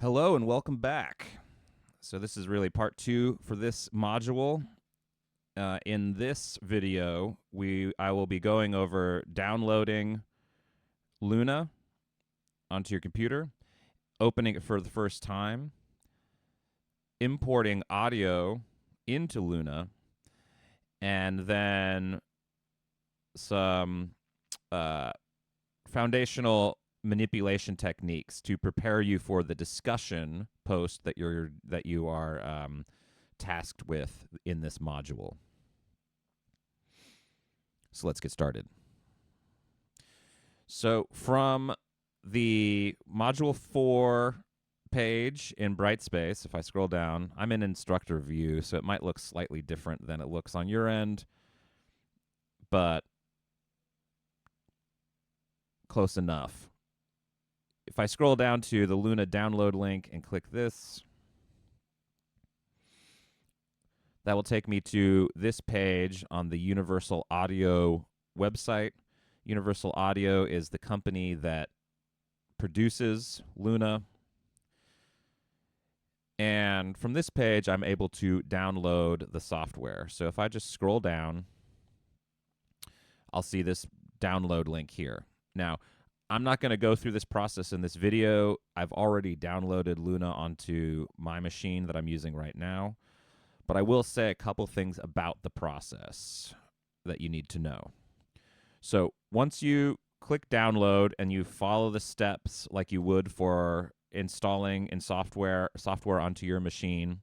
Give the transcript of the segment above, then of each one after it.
Hello and welcome back. So this is really part 2 for this module. In this video, I will be going over downloading Luna onto your computer, opening it for the first time, importing audio into Luna, and then some foundational manipulation techniques to prepare you for the discussion post that you are tasked with in this module. So let's get started. So from the module 4 page in Brightspace, if I scroll down, I'm in instructor view, so it might look slightly different than it looks on your end, but close enough. If I scroll down to the Luna download link and click this, that will take me to this page on the Universal Audio website. Universal Audio is the company that produces Luna. And from this page, I'm able to download the software. So if I just scroll down, I'll see this download link here. Now, I'm not going to go through this process in this video. I've already downloaded Luna onto my machine that I'm using right now. But I will say a couple things about the process that you need to know. So once you click download and you follow the steps like you would for installing in software onto your machine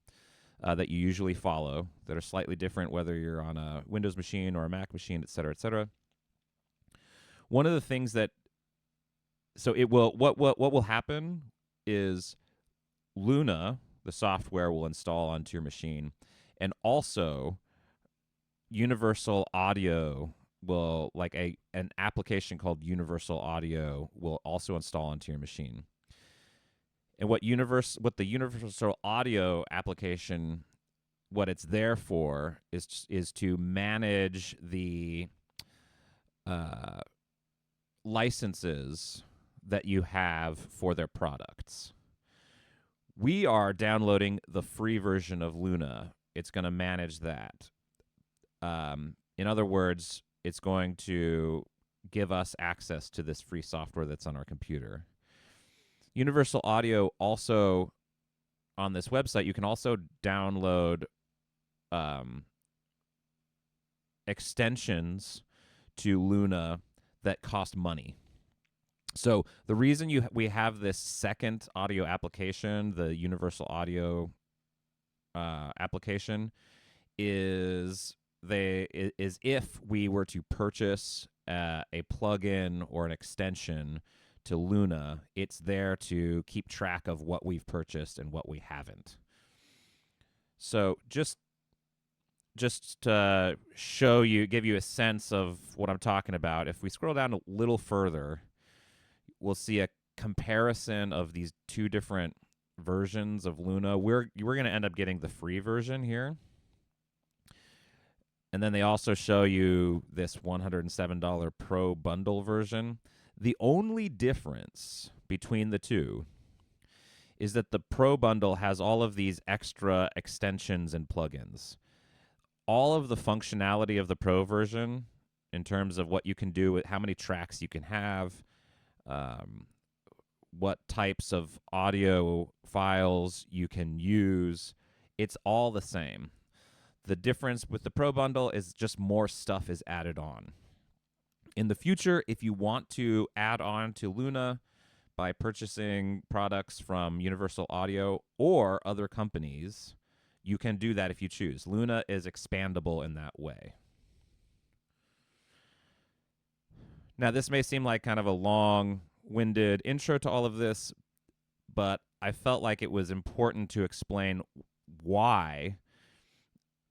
that you usually follow, that are slightly different whether you're on a Windows machine or a Mac machine, et cetera, et cetera. One of the things that what will happen is Luna, the software, will install onto your machine, and also Universal Audio will, like an application called Universal Audio, will also install onto your machine. And what the Universal Audio application, what it's there for is to manage the licenses that you have for their products. We are downloading the free version of Luna. It's going to manage that. In other words, it's going to give us access to this free software that's on our computer. Universal Audio also, on this website, you can also download extensions to Luna that cost money. So the reason we have this second audio application, the Universal Audio application, is if we were to purchase a plugin or an extension to Luna, it's there to keep track of what we've purchased and what we haven't. So just to give you a sense of what I'm talking about, if we scroll down a little further, we'll see a comparison of these two different versions of Luna. We're going to end up getting the free version here. And then they also show you this $107 Pro bundle version. The only difference between the two is that the Pro bundle has all of these extra extensions and plugins. All of the functionality of the Pro version, in terms of what you can do with how many tracks you can have, what types of audio files you can use, it's all the same. The difference with the Pro bundle is just more stuff is added on. In the future, if you want to add on to Luna by purchasing products from Universal Audio or other companies, you can do that if you choose. Luna is expandable in that way. Now, this may seem like kind of a long-winded intro to all of this, but I felt like it was important to explain why,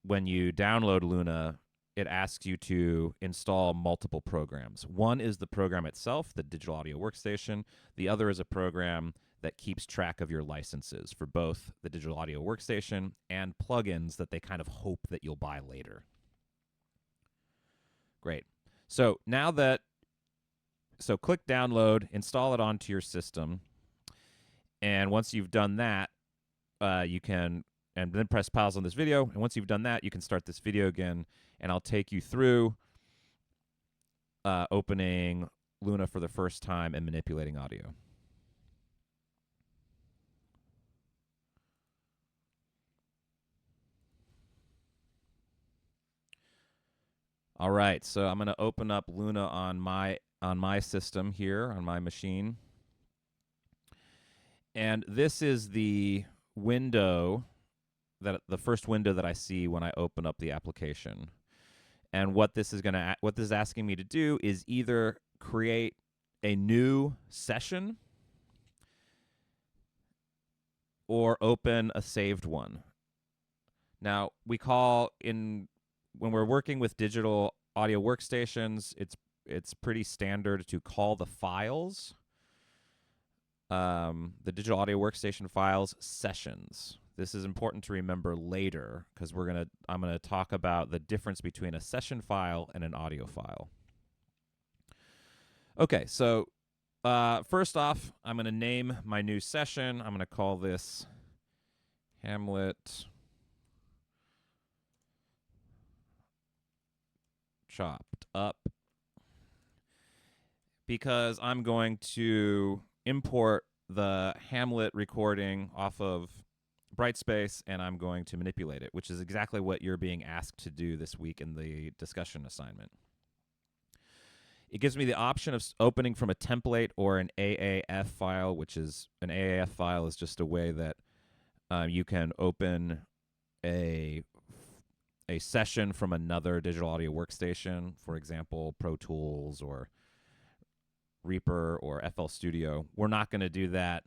when you download Luna, it asks you to install multiple programs. One is the program itself, the Digital Audio Workstation. The other is a program that keeps track of your licenses for both the Digital Audio Workstation and plugins that they kind of hope that you'll buy later. Great. So click download, install it onto your system, And once you've done that, you can, and then press pause on this video. And once you've done that, you can start this video again, and I'll take you through opening Luna for the first time and manipulating audio. All right, so I'm going to open up Luna on my system here, on my machine. And this is the window, the first window that I see when I open up the application. And what this is asking me to do is either create a new session or open a saved one. Now, when we're working with digital audio workstations, it's pretty standard to call the files, the digital audio workstation files, sessions. This is important to remember later because I'm gonna talk about the difference between a session file and an audio file. Okay, so first off, I'm gonna name my new session. I'm gonna call this Hamlet Chopped Up, because I'm going to import the Hamlet recording off of Brightspace, and I'm going to manipulate it, which is exactly what you're being asked to do this week in the discussion assignment. It gives me the option of opening from a template or an AAF file, which is an AAF file is just a way that you can open a session from another digital audio workstation, for example, Pro Tools or Reaper or FL Studio. We're not going to do that.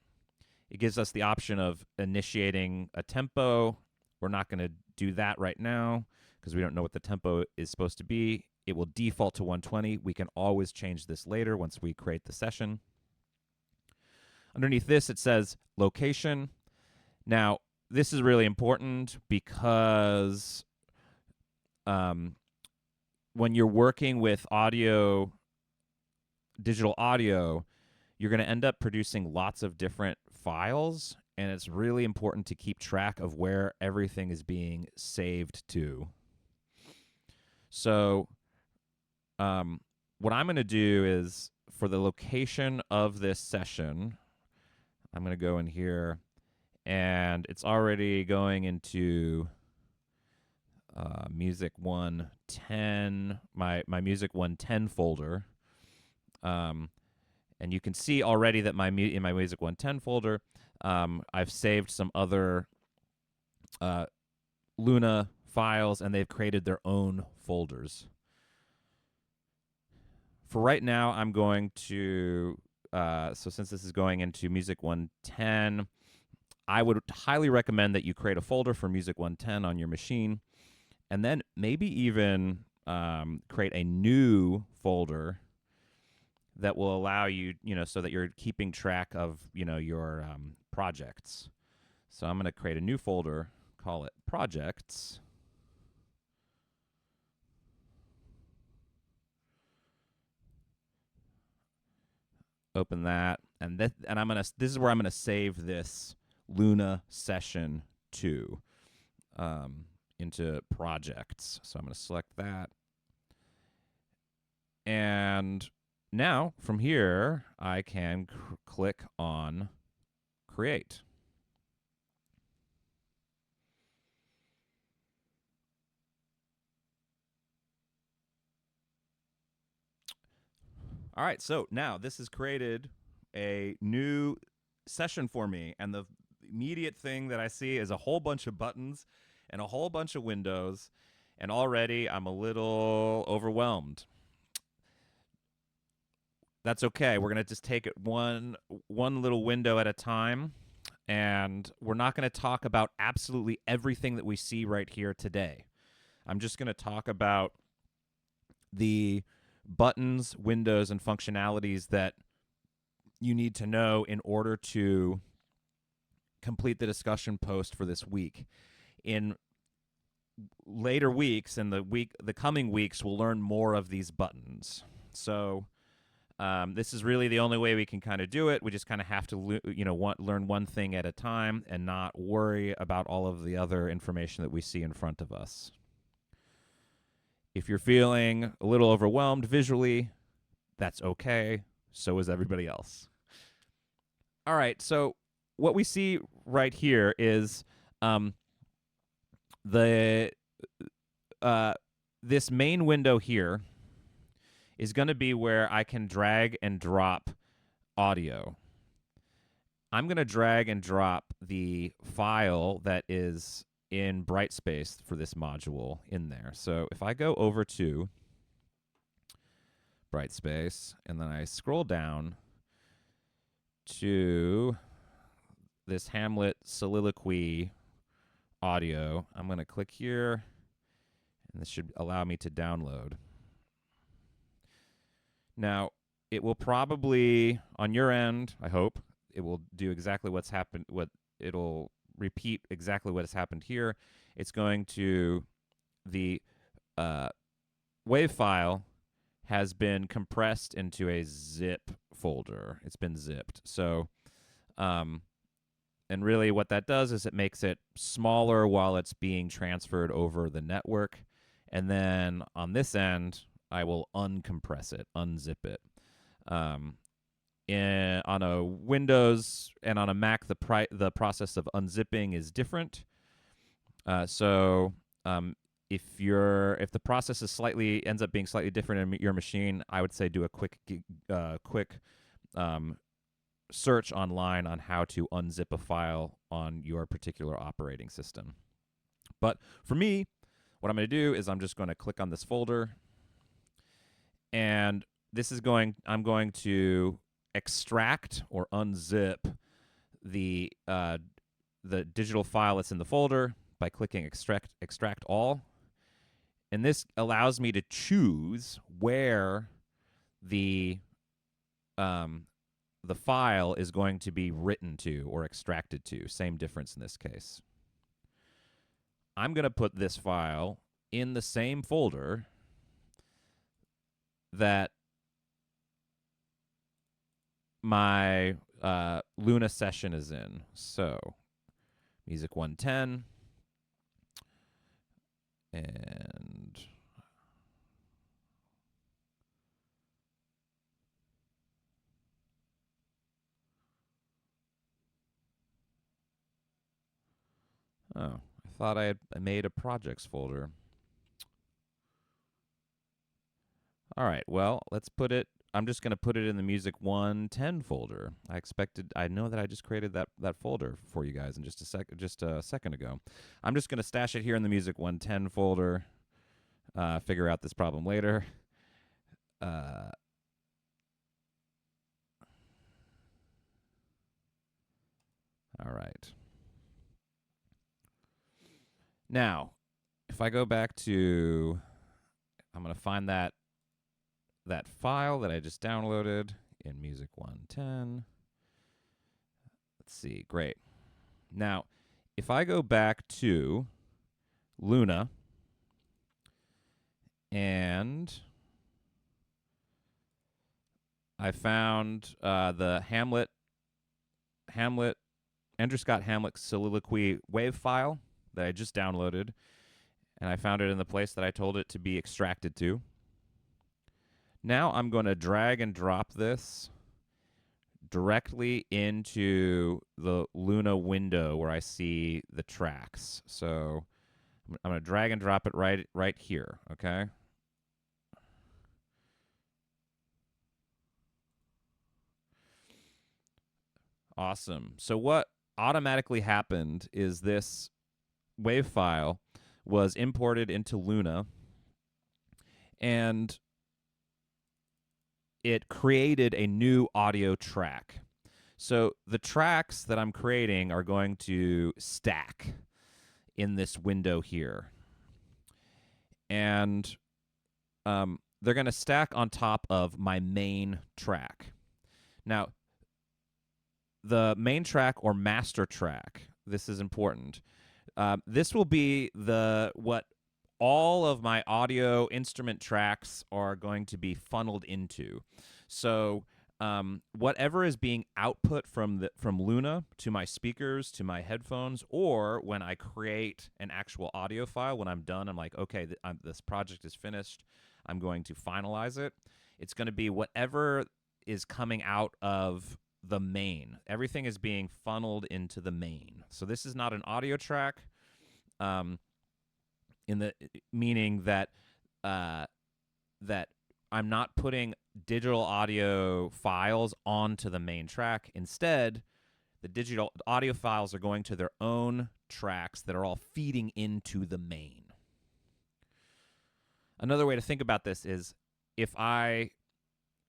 It gives us the option of initiating a tempo. We're not going to do that right now because we don't know what the tempo is supposed to be. It will default to 120. We can always change this later once we create the session. Underneath this, it says location. Now, this is really important because when you're working with digital audio, you're going to end up producing lots of different files, and it's really important to keep track of where everything is being saved to. So what I'm going to do is, for the location of this session, I'm going to go in here, and it's already going into Music 110, my Music 110 folder. And you can see already that in my Music 110 folder, I've saved some other Luna files, and they've created their own folders. For right now, I'm going to, so since this is going into Music 110, I would highly recommend that you create a folder for Music 110 on your machine, and then maybe even create a new folder that will allow you, so that you're keeping track of, your projects. So I'm going to create a new folder, call it Projects. Open that, and this is where I'm going to save this Luna session to, into Projects. So I'm going to select that, and now, from here, I can click on Create. All right, so now this has created a new session for me, and the immediate thing that I see is a whole bunch of buttons and a whole bunch of windows, and already I'm a little overwhelmed. That's okay. We're going to just take it one little window at a time, and we're not going to talk about absolutely everything that we see right here today. I'm just going to talk about the buttons, windows, and functionalities that you need to know in order to complete the discussion post for this week. In later weeks, in the coming weeks, we'll learn more of these buttons. So This is really the only way we can kind of do it. We just kind of have to, learn one thing at a time and not worry about all of the other information that we see in front of us. If you're feeling a little overwhelmed visually, that's okay. So is everybody else. All right, so what we see right here is this main window here is going to be where I can drag and drop audio. I'm going to drag and drop the file that is in Brightspace for this module in there. So if I go over to Brightspace and then I scroll down to this Hamlet soliloquy audio, I'm going to click here, and this should allow me to download. Now, it will probably, on your end, I hope, it will do exactly what's happened, it'll repeat exactly what has happened here. It's going to, the WAV file has been compressed into a zip folder. It's been zipped. So, and really what that does is it makes it smaller while it's being transferred over the network. And then on this end, I will uncompress it, unzip it. On a Windows and on a Mac, the process of unzipping is different. If the process is ends up being slightly different in your machine, I would say do a quick search online on how to unzip a file on your particular operating system. But for me, what I'm going to do is I'm just going to click on this folder, and I'm going to extract or unzip the digital file that's in the folder by clicking extract all. And this allows me to choose where the file is going to be written to or extracted to. Same difference in this case. I'm going to put this file in the same folder that my Luna session is in. So, Music 110. And I thought I made a projects folder. All right, well, let's put it, I'm just going to put it in the Music 110 folder. I know that I just created that folder for you guys in just a second ago. I'm just going to stash it here in the Music 110 folder, figure out this problem later. All right. Now, if I go back to, I'm going to find that file that I just downloaded in Music 110. Let's see, great. Now, if I go back to Luna and I found the Andrew Scott Hamlet soliloquy WAV file that I just downloaded, and I found it in the place that I told it to be extracted to. Now I'm going to drag and drop this directly into the Luna window where I see the tracks. So I'm going to drag and drop it right here, okay? Awesome. So what automatically happened is this WAV file was imported into Luna, and it created a new audio track. So the tracks that I'm creating are going to stack in this window here. And they're going to stack on top of my main track. Now, the main track or master track, this is important. This will be what all of my audio instrument tracks are going to be funneled into. So whatever is being output from Luna to my speakers to my headphones, or when I create an actual audio file, when I'm done, I'm like, okay, this project is finished. I'm going to finalize it. It's going to be whatever is coming out of the main. Everything is being funneled into the main. So this is not an audio track, in the meaning that that I'm not putting digital audio files onto the main track. Instead, the digital audio files are going to their own tracks that are all feeding into the main. Another way to think about this is if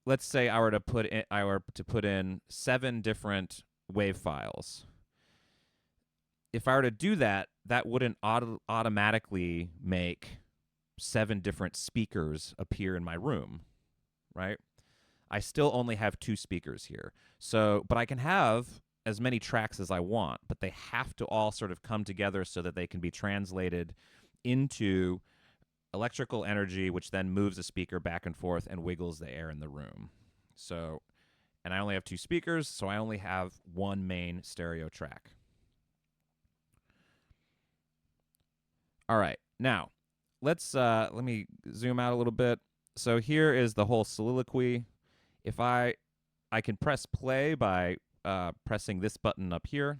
let's say I were to put in 7 different wave files. If I were to do that, that wouldn't automatically make 7 different speakers appear in my room, right? I still only have 2 speakers here. So, but I can have as many tracks as I want, but they have to all sort of come together so that they can be translated into electrical energy, which then moves a speaker back and forth and wiggles the air in the room. So, and I only have 2 speakers, so I only have 1 main stereo track. All right, now let me zoom out a little bit. So here is the whole soliloquy. If I can press play by pressing this button up here.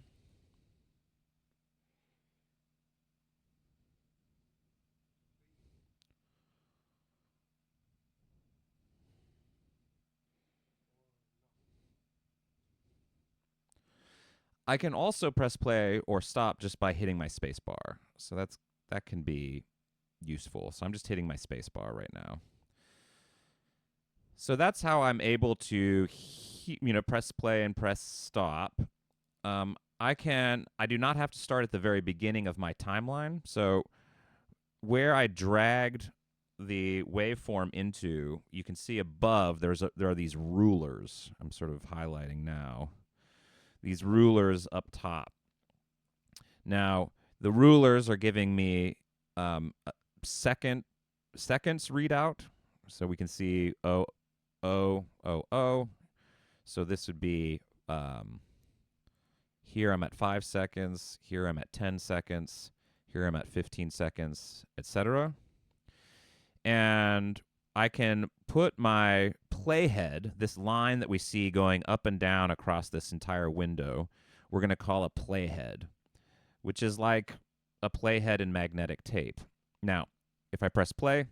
I can also press play or stop just by hitting my space bar. So that can be useful. So I'm just hitting my space bar right now. So that's how I'm able to press play and press stop. I do not have to start at the very beginning of my timeline. So where I dragged the waveform into, you can see above there are these rulers. I'm sort of highlighting now. These rulers up top. Now, the rulers are giving me seconds readout. So we can see oh. So this would be here I'm at 5 seconds, here I'm at 10 seconds, here I'm at 15 seconds, etc. And I can put my playhead, this line that we see going up and down across this entire window, we're going to call a playhead, which is like a playhead in magnetic tape. Now, if I press play,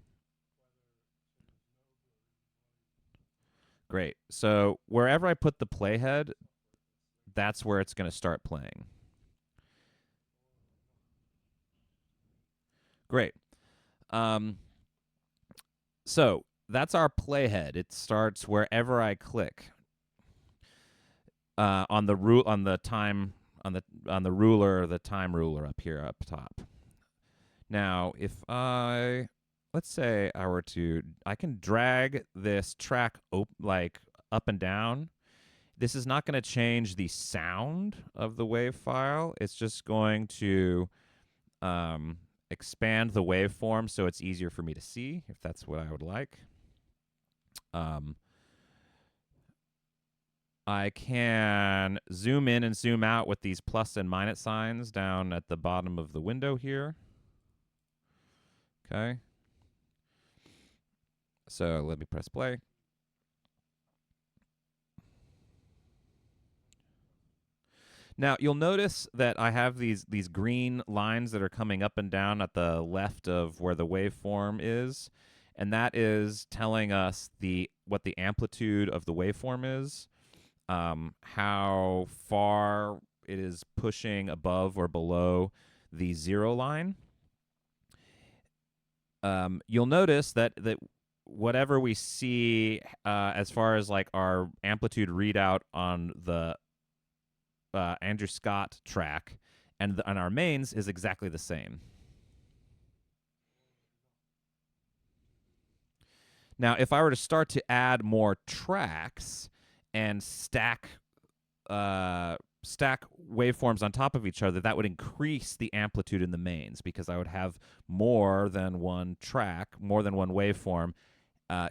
great. So wherever I put the playhead, that's where it's going to start playing. Great. So that's our playhead. It starts wherever I click on the time ruler up here up top. Now, if let's say I can drag this track up and down. This is not going to change the sound of the wave file. It's just going to expand the waveform so it's easier for me to see, if that's what I would like. I can zoom in and zoom out with these plus and minus signs down at the bottom of the window here. Okay. So let me press play. Now, you'll notice that I have these green lines that are coming up and down at the left of where the waveform is, and that is telling us what the amplitude of the waveform is, how far it is pushing above or below the 0 line. You'll notice that whatever we see as far as like our amplitude readout on the Andrew Scott track and on our mains is exactly the same. Now, if I were to start to add more tracks and stack waveforms on top of each other, that would increase the amplitude in the mains because I would have more than one track, more than one waveform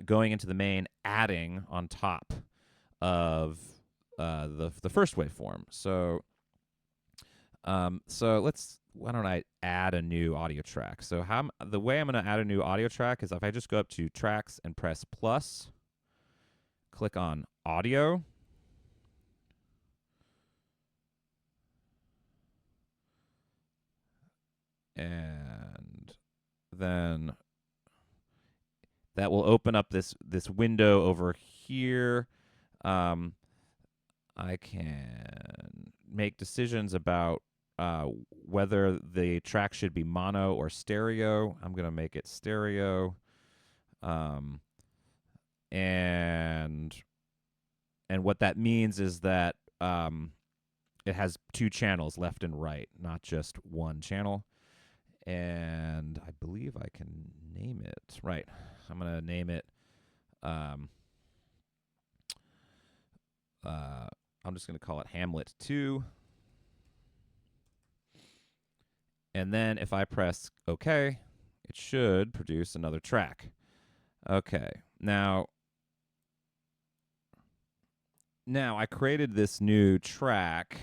going into the main, adding on top of the first waveform. So why don't I add a new audio track? So the way I'm going to add a new audio track is if I just go up to tracks and press plus, click on audio, and then that will open up this window over here. I can make decisions about whether the track should be mono or stereo. I'm going to make it stereo. And what that means is that it has two channels, left and right, not just one channel. And I believe I can name it. Right. I'm going to name it. I'm just going to call it Hamlet 2. And then if I press OK, it should produce another track. Okay. Now I created this new track,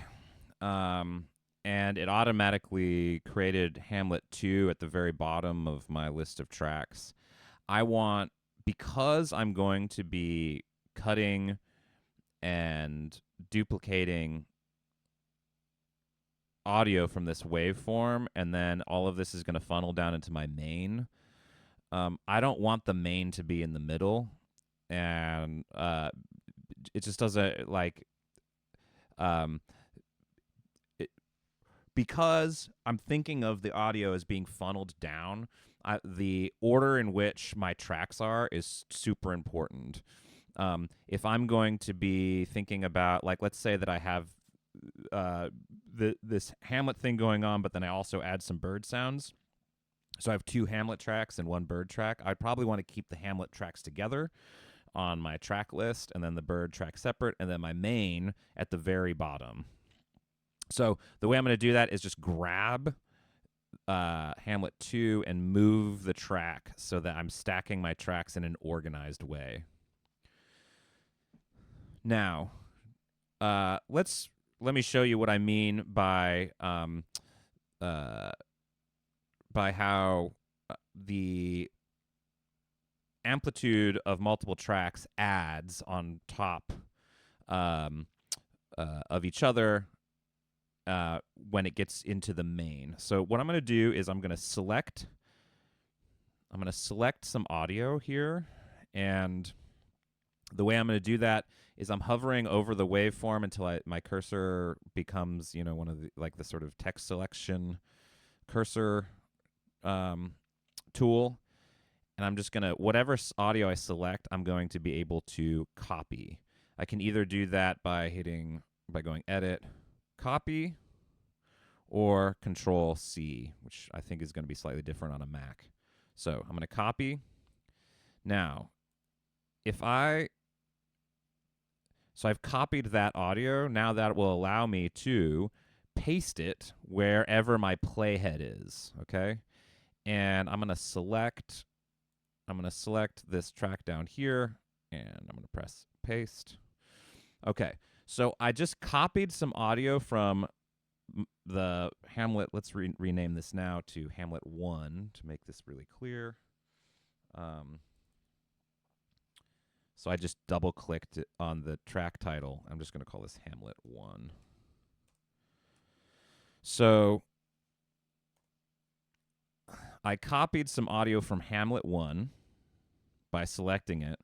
and it automatically created Hamlet 2 at the very bottom of my list of tracks. Because I'm going to be cutting and duplicating audio from this waveform, and then all of this is going to funnel down into my main. I don't want the main to be in the middle, and it just doesn't because I'm thinking of the audio as being funneled down. The order in which my tracks are is super important. If I'm going to be thinking about, let's say that I have this Hamlet thing going on, but then I also add some bird sounds. So I have 2 Hamlet tracks and 1 bird track. I'd probably want to keep the Hamlet tracks together on my track list, and then the bird track separate, and then my main at the very bottom. So the way I'm going to do that is just grab Hamlet 2 and move the track so that I'm stacking my tracks in an organized way. Now, let me show you what I mean by how the amplitude of multiple tracks adds on top of each other when it gets into the main. So what I'm going to do is I'm going to select some audio here, and the way I'm going to do that is I'm hovering over the waveform until my cursor becomes, one of the sort of text selection cursor tool. And I'm just going to, whatever audio I select, I'm going to be able to copy. I can either do that by going edit, copy, or Control C, which I think is going to be slightly different on a Mac. So I'm going to copy. Now, so I've copied that audio. Now that will allow me to paste it wherever my playhead is, okay? And I'm going to select this track down here, and I'm going to press paste. Okay, so I just copied some audio from the Hamlet. Let's rename this now to Hamlet 1 to make this really clear. So I just double-clicked on the track title. I'm just going to call this Hamlet 1. So I copied some audio from Hamlet 1 by selecting it.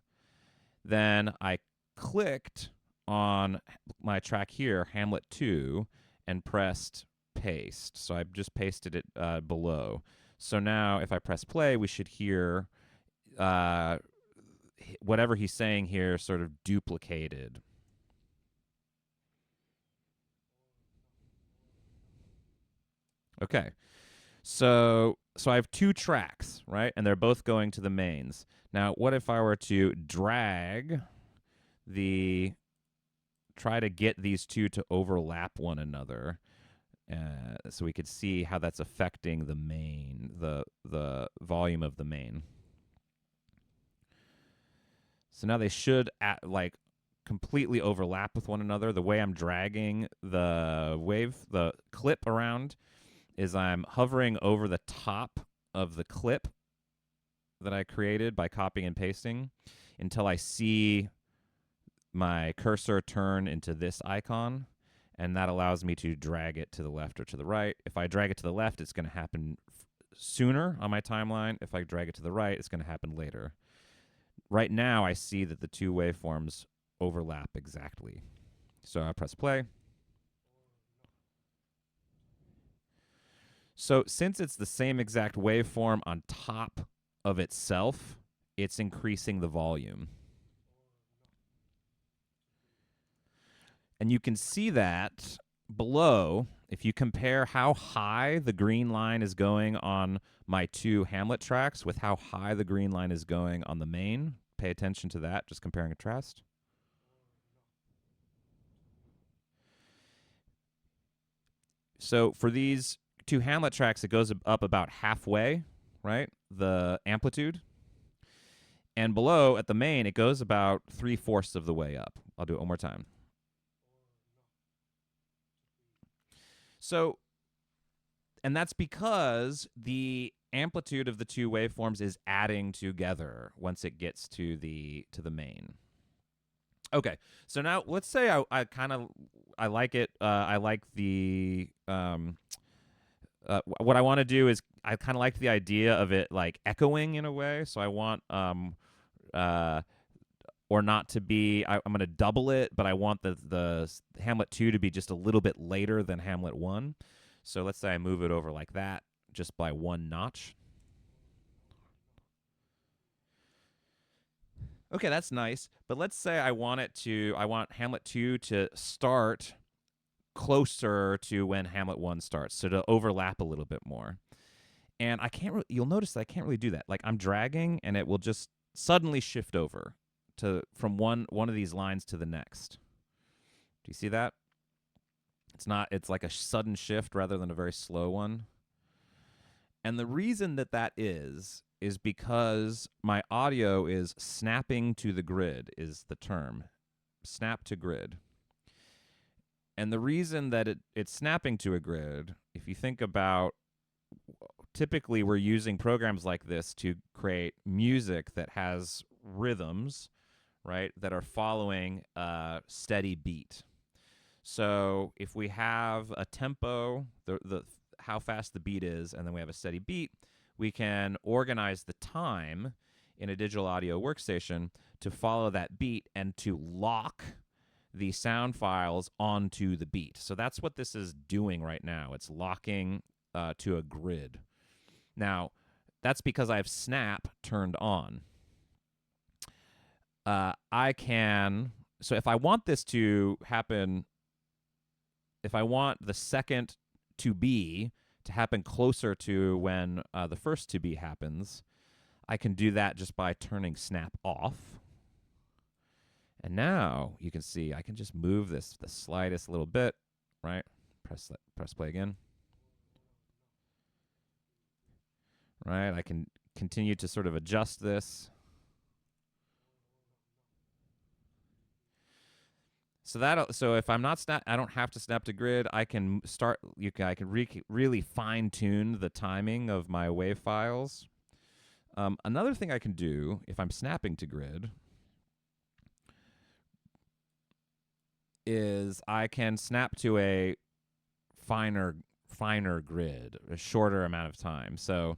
Then I clicked on my track here, Hamlet 2, and pressed paste. So I just pasted it below. So now if I press play, we should hear whatever he's saying here sort of duplicated. Okay. So I have 2 tracks, right? And they're both going to the mains. Now, what if I were to try to get these 2 to overlap one another, so we could see how that's affecting the main, the volume of the main. So now they should completely overlap with one another. The way I'm dragging the clip around is I'm hovering over the top of the clip that I created by copying and pasting until I see my cursor turn into this icon, and that allows me to drag it to the left or to the right. If I drag it to the left, it's going to happen sooner on my timeline. If I drag it to the right, it's going to happen later. Right now, I see that the two waveforms overlap exactly. So I press play. So since it's the same exact waveform on top of itself, it's increasing the volume. And you can see that below if you compare how high the green line is going on my two Hamlet tracks with how high the green line is going on the main. Pay attention to that, just compare and contrast. So for these two Hamlet tracks, it goes up about halfway, right? The amplitude. And below at the main, it goes about 3/4 of the way up. I'll do it one more time. So, and that's because the amplitude of the two waveforms is adding together once it gets to the main. Okay, so now let's say I like it. I like the what I want to do is I kind of like the idea of it like echoing in a way. So I want or not to be. I'm going to double it, but I want the Hamlet 2 to be just a little bit later than Hamlet 1. So let's say I move it over like that, just by one notch. Okay, that's nice. But let's say I want Hamlet 2 to start closer to when Hamlet 1 starts, so to overlap a little bit more. And I can't you'll notice that I can't really do that. Like I'm dragging and it will just suddenly shift over from one of these lines to the next. Do you see that? It's like a sudden shift rather than a very slow one. And the reason that is because my audio is snapping to the grid is the term. Snap to grid. And the reason that it's snapping to a grid, if you think about, typically we're using programs like this to create music that has rhythms, right, that are following a steady beat. So if we have a tempo, the how fast the beat is, and then we have a steady beat, we can organize the time in a digital audio workstation to follow that beat and to lock the sound files onto the beat. So that's what this is doing right now. It's locking to a grid. Now, that's because I have snap turned on. So if I want this to happen, if I want the second to be to happen closer to when the first to be happens, I can do that just by turning snap off. And now you can see I can just move this the slightest little bit, right? Press play again. Right? I can continue to sort of adjust this. So if I'm not I don't have to snap to grid. I can really fine tune the timing of my wave files. Another thing I can do if I'm snapping to grid is I can snap to a finer grid, a shorter amount of time. So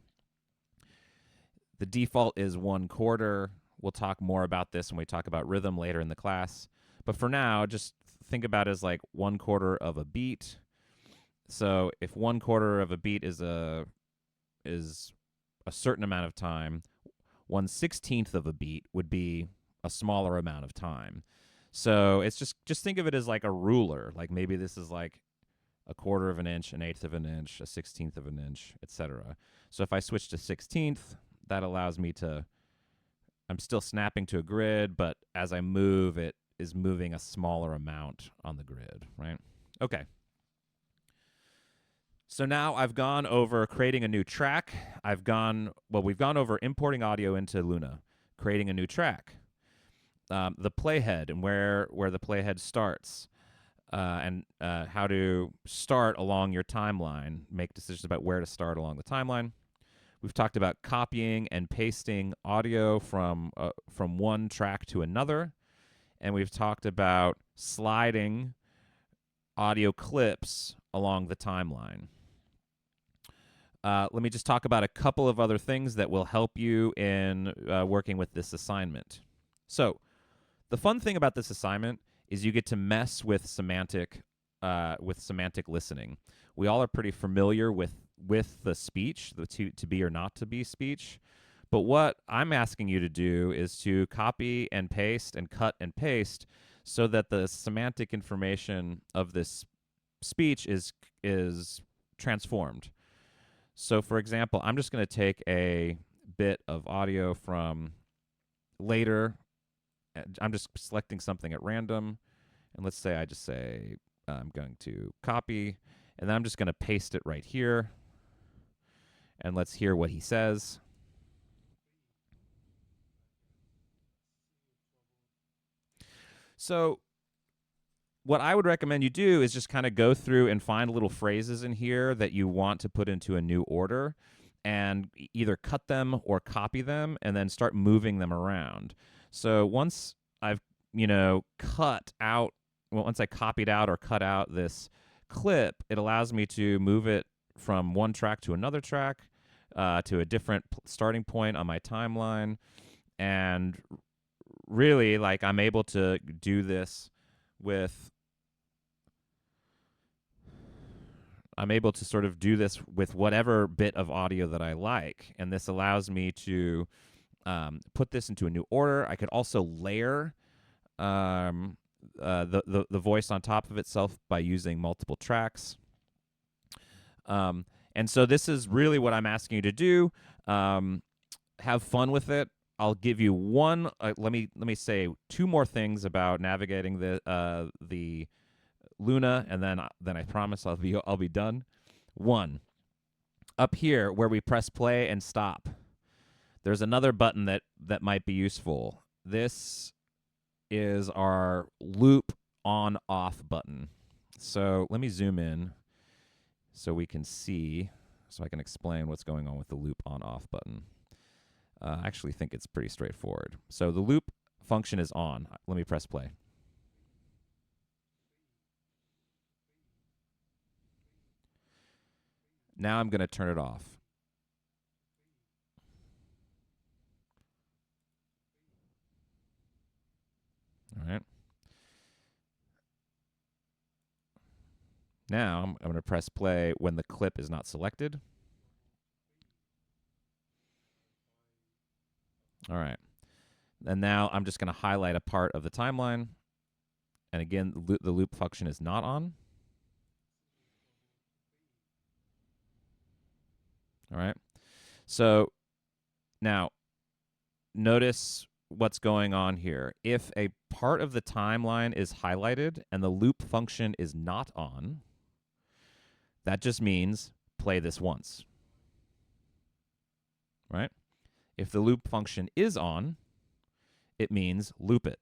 the default is 1/4. We'll talk more about this when we talk about rhythm later in the class. But for now, just think about it as like 1/4 of a beat. So if 1/4 of a beat is a certain amount of time, 1/16 of a beat would be a smaller amount of time. So it's just think of it as like a ruler. Like maybe this is like 1/4 of an inch, 1/8 of an inch, 1/16 of an inch, etc. So if I switch to 1/16, that allows me to, I'm still snapping to a grid, but as I move, it is moving a smaller amount on the grid, right? Okay. So now I've gone over creating a new track. We've gone over importing audio into Luna, creating a new track. the playhead and where the playhead starts, and how to start along your timeline, make decisions about where to start along the timeline. We've talked about copying and pasting audio from one track to another, and we've talked about sliding audio clips along the timeline. Let me just talk about a couple of other things that will help you in working with this assignment. So, the fun thing about this assignment is you get to mess with semantic listening. We all are pretty familiar with the speech, the to be or not to be speech. But what I'm asking you to do is to copy and paste and cut and paste so that the semantic information of this speech is transformed. So, for example, I'm just going to take a bit of audio from later. I'm just selecting something at random. And let's say I just say I'm going to copy, and then I'm just going to paste it right here. And let's hear what he says. So what I would recommend you do is just kind of go through and find little phrases in here that you want to put into a new order, and either cut them or copy them and then start moving them around. So once I've, once I copied out or cut out this clip, it allows me to move it from one track to another track, to a different starting point on my timeline. And really, like, I'm able to do this with I'm able to sort of do this with whatever bit of audio that I like. And this allows me to put this into a new order. I could also layer the voice on top of itself by using multiple tracks. And so this is really what I'm asking you to do. Have fun with it. I'll give you one. Let me say two more things about navigating the Luna, and then I promise I'll be done. One, up here where we press play and stop, there's another button that might be useful. This is our loop on off button. So let me zoom in so we can see, so I can explain what's going on with the loop on off button. I actually think it's pretty straightforward. So the loop function is on. Let me press play. Now I'm going to turn it off. All right. Now I'm going to press play when the clip is not selected. All right. And now I'm just going to highlight a part of the timeline. And again, the loop function is not on. All right. So now notice what's going on here. If a part of the timeline is highlighted and the loop function is not on, that just means play this once. Right? If the loop function is on, it means loop it.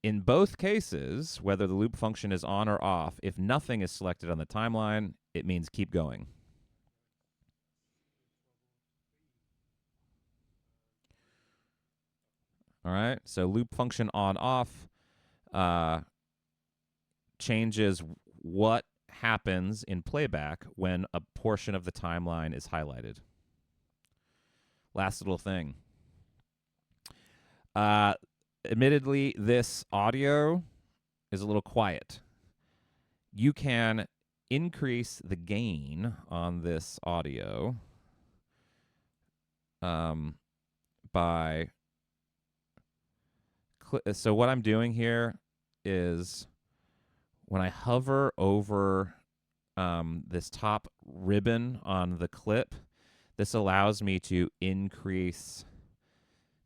In both cases, whether the loop function is on or off, if nothing is selected on the timeline, it means keep going. All right, so loop function on off changes what happens in playback when a portion of the timeline is highlighted. Last little thing. Admittedly, this audio is a little quiet. You can increase the gain on this audio by... So what I'm doing here is when I hover over this top ribbon on the clip, this allows me to increase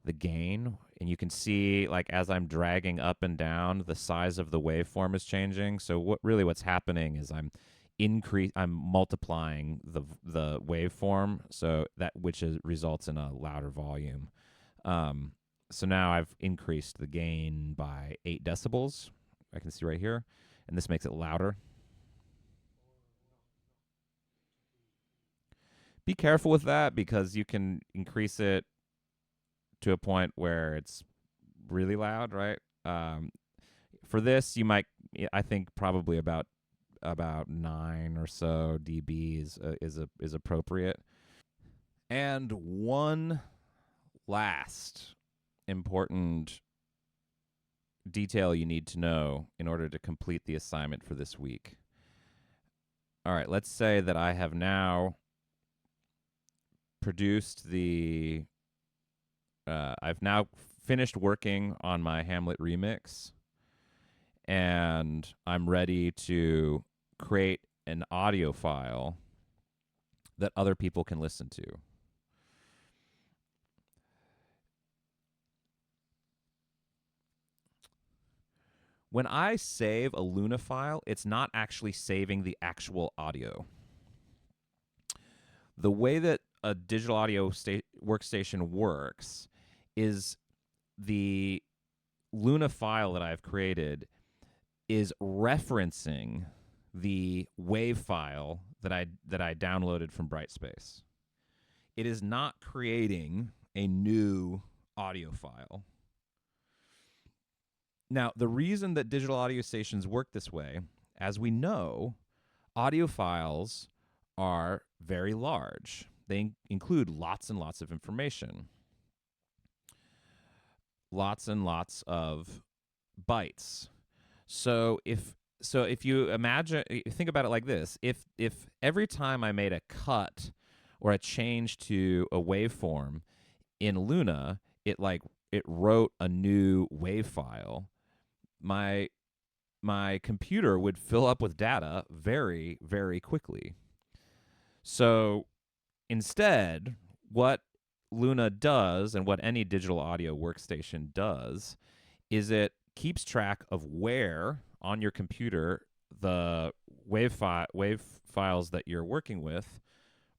the gain. And you can see, like, as I'm dragging up and down, the size of the waveform is changing. So what's happening is I'm I'm multiplying the waveform, so that results in a louder volume. So now I've increased the gain by 8 decibels. I can see right here, and this makes it louder. Be careful with that because you can increase it to a point where it's really loud, right? For this, you might, I think, probably about 9 or so dB is appropriate. And one last important detail you need to know in order to complete the assignment for this week. All right, let's say that I have now produced I've now finished working on my Hamlet remix, and I'm ready to create an audio file that other people can listen to. When I save a Luna file, it's not actually saving the actual audio. The way that a digital audio workstation works is the Luna file that I've created is referencing the WAV file that I downloaded from Brightspace. It is not creating a new audio file. Now, the reason that digital audio stations work this way, as we know, audio files are very large. They include lots and lots of information, lots and lots of bytes. So if you think about it like this, if every time I made a cut or a change to a waveform in Luna, it wrote a new WAV file, my computer would fill up with data very, very quickly. So instead, what Luna does, and what any digital audio workstation does, is it keeps track of where on your computer the WAV files that you're working with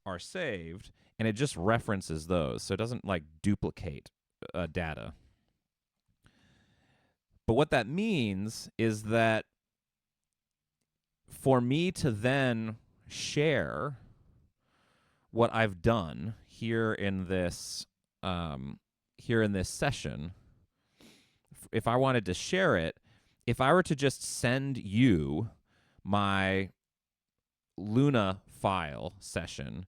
are saved, and it just references those. So it doesn't duplicate data. But what that means is that for me to then share what I've done here in this session, if I wanted to share it, if I were to just send you my Luna file session,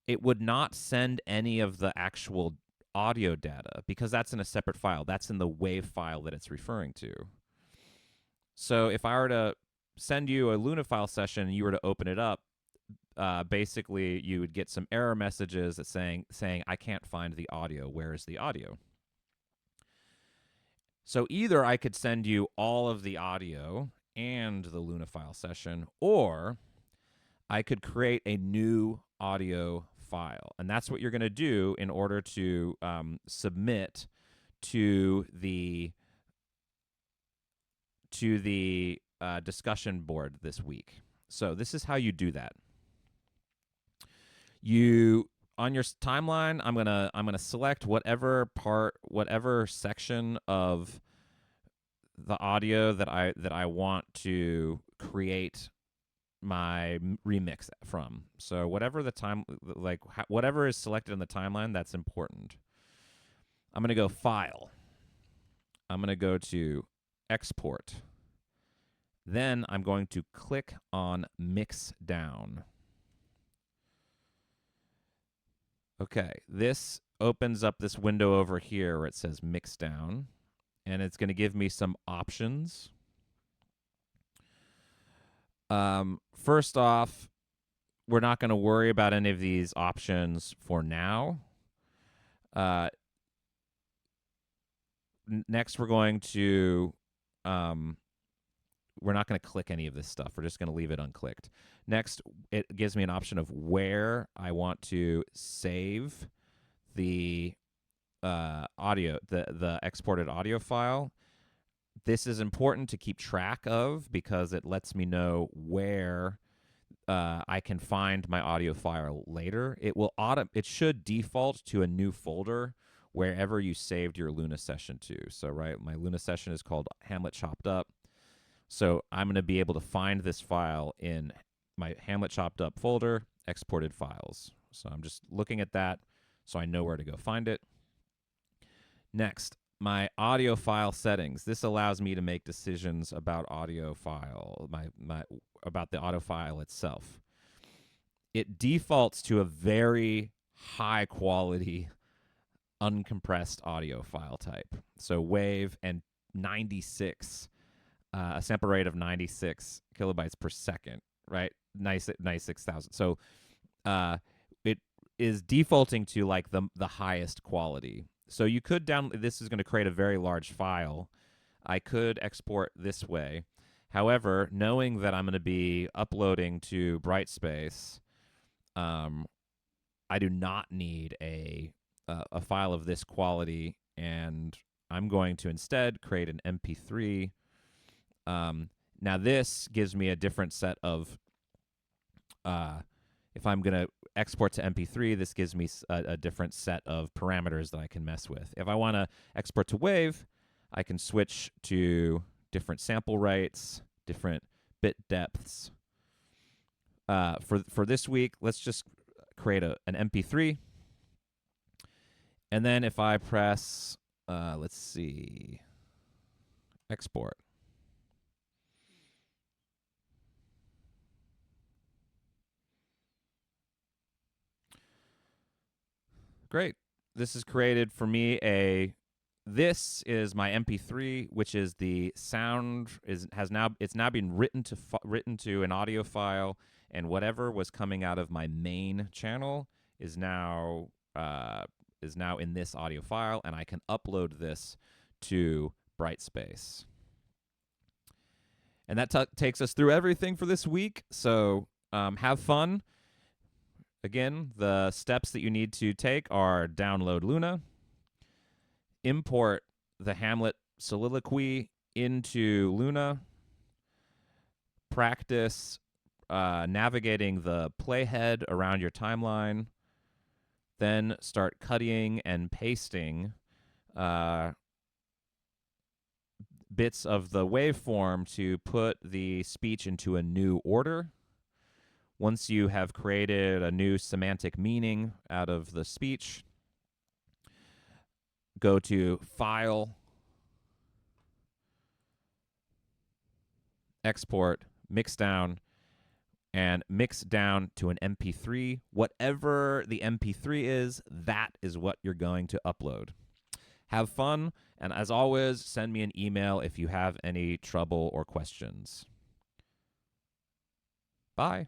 it would not send any of the actual audio data because that's in a separate file. That's in the WAV file that it's referring to. So if I were to send you a Luna file session and you were to open it up, basically you would get some error messages that saying I can't find the audio. Where is the audio? So either I could send you all of the audio and the Luna file session, or I could create a new audio file. And that's what you're going to do in order to submit to the discussion board this week. So this is how you do that. You, on your timeline, I'm gonna select whatever section of the audio that I want to create my remix from. So whatever whatever is selected in the timeline, that's important. I'm gonna go File. I'm gonna go to Export. Then I'm going to click on Mix Down. Okay, this opens up this window over here where it says Mix Down, and it's going to give me some options. First off, we're not going to worry about any of these options for now. Next, we're going to we're not going to click any of this stuff. We're just going to leave it unclicked. Next, it gives me an option of where I want to save the audio, the exported audio file. This is important to keep track of because it lets me know where I can find my audio file later. It should default to a new folder wherever you saved your Luna session to. So, right, my Luna session is called Hamlet Chopped Up. So I'm going to be able to find this file in my Hamlet Chopped Up folder, exported files. So I'm just looking at that so I know where to go find it. Next, my audio file settings. This allows me to make decisions about audio file, about the audio file itself. It defaults to a very high quality uncompressed audio file type. So WAV and 96, a sample rate of 96 kilobytes per second, right? 96,000. So it is defaulting to like the highest quality. So you could this is going to create a very large file. I could export this way. However, knowing that I'm going to be uploading to Brightspace, I do not need a file of this quality, and I'm going to instead create an MP3. Now this gives me a different set of, if I'm going to export to MP3, this gives me a different set of parameters that I can mess with. If I want to export to WAV, I can switch to different sample rates, different bit depths. For this week, let's just create an MP3. And then if I press, let's see, export. Great. This has created for me this is my MP3, which is the sound it's now been written to an audio file, and whatever was coming out of my main channel is now in this audio file, and I can upload this to Brightspace. And that takes us through everything for this week. So have fun. Again, the steps that you need to take are download Luna, import the Hamlet soliloquy into Luna, practice navigating the playhead around your timeline, then start cutting and pasting bits of the waveform to put the speech into a new order. Once you have created a new semantic meaning out of the speech, go to File, Export, Mix Down, and mix down to an MP3. Whatever the MP3 is, that is what you're going to upload. Have fun, and as always, send me an email if you have any trouble or questions. Bye.